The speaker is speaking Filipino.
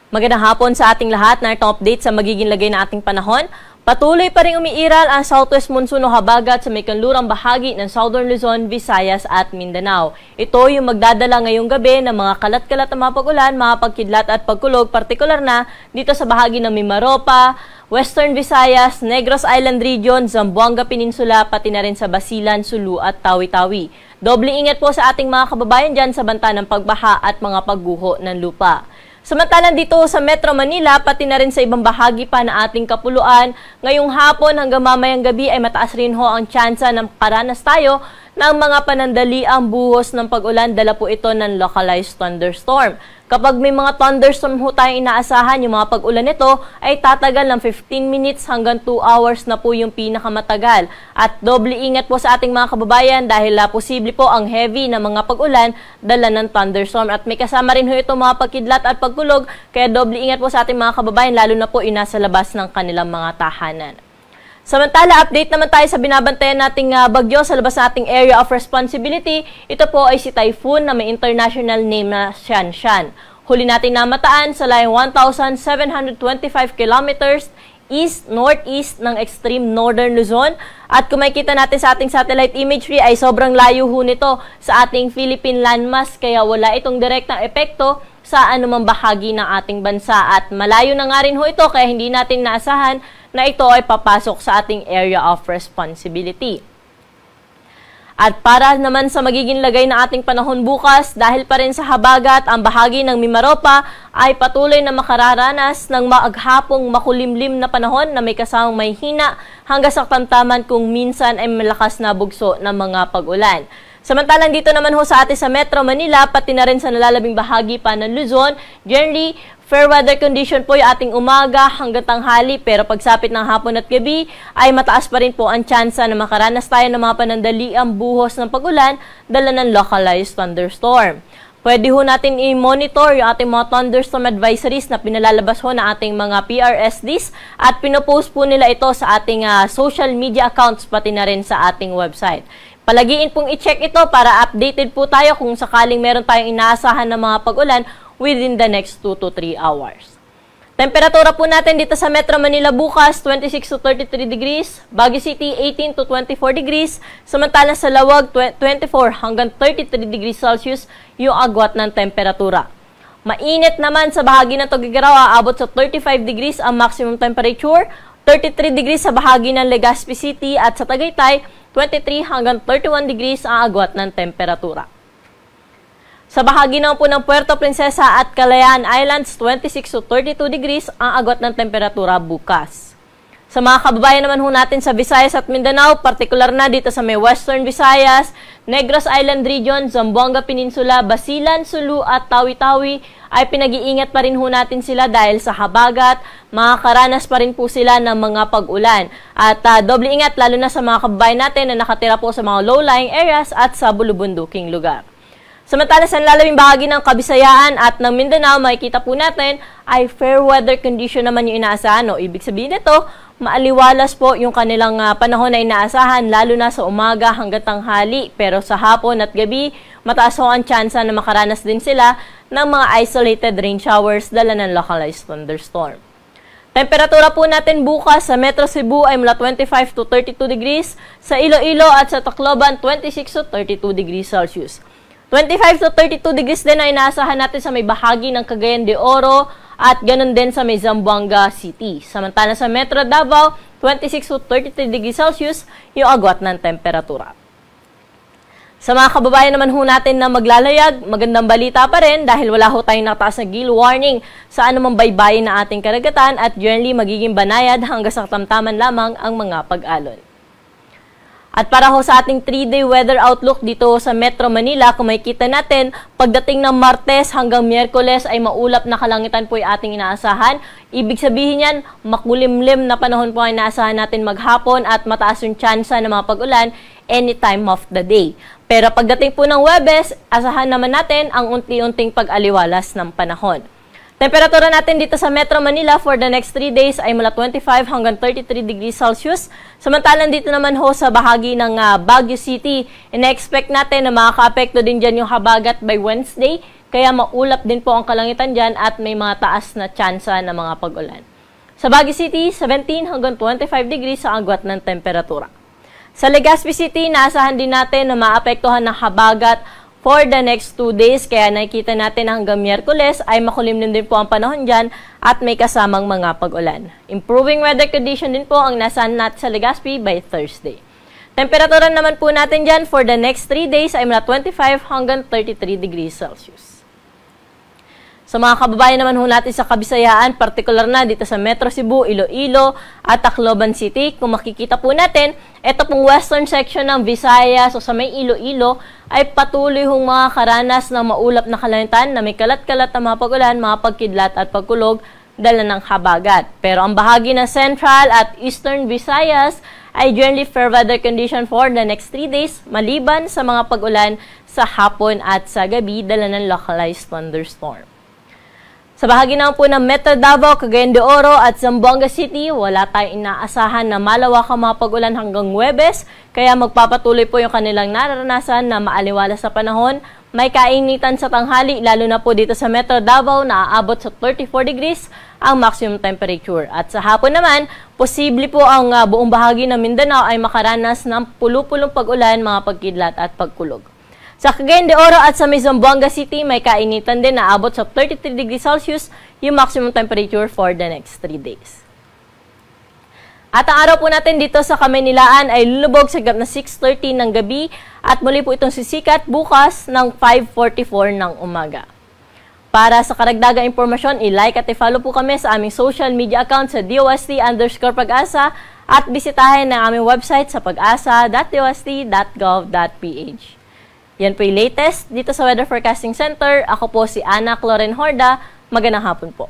Magandang hapon sa ating lahat. Narito update sa magiging lagay na ating panahon. Patuloy pa rin umiiral ang southwest monsoon o habagat sa may kanlurang bahagi ng Southern Luzon, Visayas at Mindanao. Ito yung magdadala ngayong gabi ng mga kalat-kalat na mga pag-ulan, mga pagkidlat at pagkulog, partikular na dito sa bahagi ng Mimaropa, Western Visayas, Negros Island Region, Zamboanga Peninsula, pati na rin sa Basilan, Sulu at Tawi-Tawi. Doble ingat po sa ating mga kababayan dyan sa banta ng pagbaha at mga pagguho ng lupa. Samantalang dito sa Metro Manila, pati na rin sa ibang bahagi pa na ating kapuluan, ngayong hapon hanggang mamayang gabi ay mataas rin ho ang tsansa na makaranas tayo ng mga panandaliang buhos ng pag-ulan. Dala po ito ng localized thunderstorm. Kapag may mga thunderstorm ho tayong inaasahan, yung mga pag-ulan nito ay tatagal ng 15 minutes hanggang 2 hours na po yung pinakamatagal. At doble ingat po sa ating mga kababayan dahil posible po ang heavy na mga pag-ulan dala ng thunderstorm. At may kasama rin ho ito mga pagkidlat at pagkulog, kaya doble ingat po sa ating mga kababayan lalo na po inasa labas ng kanilang mga tahanan. Samantala, update naman tayo sa binabantayan nating bagyo sa labas nating area of responsibility. Ito po ay si Typhoon na may international name na Shanshan. Huli natin namataan sa layong 1,725 kilometers east-northeast ng extreme northern Luzon. At kung makikita natin sa ating satellite imagery ay sobrang layo ho nito sa ating Philippine landmass, kaya wala itong direktang epekto sa anumang bahagi ng ating bansa. At malayo na nga rin ho ito kaya hindi natin naasahan na ito ay papasok sa ating area of responsibility. At para naman sa magiging lagay na ating panahon bukas, dahil pa rin sa habagat, ang bahagi ng Mimaropa ay patuloy na makararanas ng maaghapong makulimlim na panahon na may kasamang may hina hanggang sa tamtaman kung minsan ay malakas na bugso ng mga pag-ulan. Samantalang dito naman ho sa atin sa Metro Manila, pati na rin sa nalalabing bahagi pa ng Luzon, generally, fair weather condition po yung ating umaga hanggang tanghali, pero pagsapit ng hapon at gabi ay mataas pa rin po ang tsansa na makaranas tayo ng mga panandaliang buhos ng pag-ulan dala ng localized thunderstorm. Pwede ho natin i-monitor yung ating mga thunderstorm advisories na pinalalabas ho na ating mga PRSDs at pinopost po nila ito sa ating social media accounts pati na rin sa ating website. Palagiin pong i-check ito para updated po tayo kung sakaling meron tayong inaasahan ng mga pag-ulan within the next 2 to 3 hours. Temperatura po natin dito sa Metro Manila bukas, 26 to 33 degrees, Baguio City 18 to 24 degrees, samantalang sa Lawag 24 hanggang 33 degrees Celsius yung agwat ng temperatura. Mainit naman sa bahagi ng Tuguegarao, aabot sa 35 degrees ang maximum temperature, 33 degrees sa bahagi ng Legazpi City at sa Tagaytay, 23 hanggang 31 degrees ang agwat ng temperatura. Sa bahagi naman po ng Puerto Princesa at Calayan Islands, 26 to 32 degrees ang agwat ng temperatura bukas. Sa mga kababayan naman ho natin sa Visayas at Mindanao, partikular na dito sa may Western Visayas, Negros Island Region, Zamboanga Peninsula, Basilan, Sulu at Tawi-Tawi, ay pinag-iingat pa rin ho natin sila dahil sa habagat, makakaranas pa rin po sila ng mga pag-ulan. At doble ingat lalo na sa mga kababayan natin na nakatira po sa mga low-lying areas at sa bulubunduking lugar. Samantala sa nalalabing bahagi ng Kabisayaan at ng Mindanao, makikita po natin ay fair weather condition naman yung inaasahan. Ibig sabihin nito, maaliwalas po yung kanilang panahon na inaasahan lalo na sa umaga hanggang tanghali. Pero sa hapon at gabi, mataas ho ang tsansa na makaranas din sila ng mga isolated rain showers dala ng localized thunderstorm. Temperatura po natin bukas sa Metro Cebu ay mula 25 to 32 degrees, sa Iloilo at sa Tacloban 26 to 32 degrees Celsius. 25 to 32 degrees din ang inaasahan natin sa may bahagi ng Cagayan de Oro at ganun din sa may Zamboanga City. Samantala sa Metro Davao, 26 to 33 degrees Celsius yung agwat ng temperatura. Sa mga kababayan naman ho natin na maglalayag, magandang balita pa rin dahil wala ho tayong nakataas na gale warning sa anumang baybayin na ating karagatan at generally magiging banayad hanggang sa katamtaman lamang ang mga pag-alon. At para ho sa ating 3-day weather outlook dito sa Metro Manila, kung makikita natin, pagdating ng Martes hanggang Miyerkules ay maulap na kalangitan po yung ating inaasahan. Ibig sabihin yan, makulimlim na panahon po ang inaasahan natin maghapon at mataas yung tsansa ng mga pag-ulan any time of the day. Pero pagdating po ng Huwebes, asahan naman natin ang unti-unting pag-aliwalas ng panahon. Temperatura natin dito sa Metro Manila for the next 3 days ay mula 25 hanggang 33 degrees Celsius. Samantalang dito naman ho sa bahagi ng Baguio City, ina-expect natin na makaka-apekto din dyan yung habagat by Wednesday kaya maulap din po ang kalangitan dyan at may mga taas na tsansa ng mga pag-ulan. Sa Baguio City, 17 hanggang 25 degrees ang agwat ng temperatura. Sa Legazpi City, naasahan din natin na maapektuhan ng habagat for the next 2 days, kaya nakikita natin hanggang Miyerkules ay makulim din po ang panahon dyan at may kasamang mga pag-ulan. Improving weather condition din po ang naasahan natin sa Legazpi by Thursday. Temperatura naman po natin dyan for the next 3 days ay mula 25 hanggang 33 degrees Celsius. Sa mga kababayan naman ho natin sa Kabisayaan, partikular na dito sa Metro Cebu, Iloilo at Tacloban City, kung makikita po natin, ito pong western section ng Visayas o sa may Iloilo ay patuloy hong mga karanas ng maulap na kalangitan na may kalat-kalat na mga pag-ulan, mga pagkidlat at pagkulog dala ng habagat. Pero ang bahagi ng Central at Eastern Visayas ay generally fair weather condition for the next 3 days, maliban sa mga pag-ulan sa hapon at sa gabi dala ng localized thunderstorm. Sa bahagi naman po ng Metro Davao, Cagayan de Oro at Zamboanga City, wala tayong inaasahan na malawak ang mga pag-ulan hanggang Huwebes, kaya magpapatuloy po yung kanilang nararanasan na maaliwala sa panahon. May kainitan sa tanghali, lalo na po dito sa Metro Davao na aabot sa 34 degrees ang maximum temperature. At sa hapon naman, posible po ang buong bahagi ng Mindanao ay makaranas ng pulu-pulong pag-ulan, mga pagkidlat at pagkulog. Sa Cagayan de Oro at sa Zamboanga City, may kainitan din na abot sa 33 degrees Celsius yung maximum temperature for the next 3 days. At ang araw po natin dito sa Kamaynilaan ay lulubog sa gap na 6:30 ng gabi at muli po itong sisikat bukas ng 5:44 ng umaga. Para sa karagdagang impormasyon, i-like at i-follow po kami sa aming social media account sa DOST_Pag-asa at bisitahin ang aming website sa pag-asa.dost.gov.ph. Yan po yung latest dito sa Weather Forecasting Center. Ako po si Ana Cloren Horda. Magandang hapon po.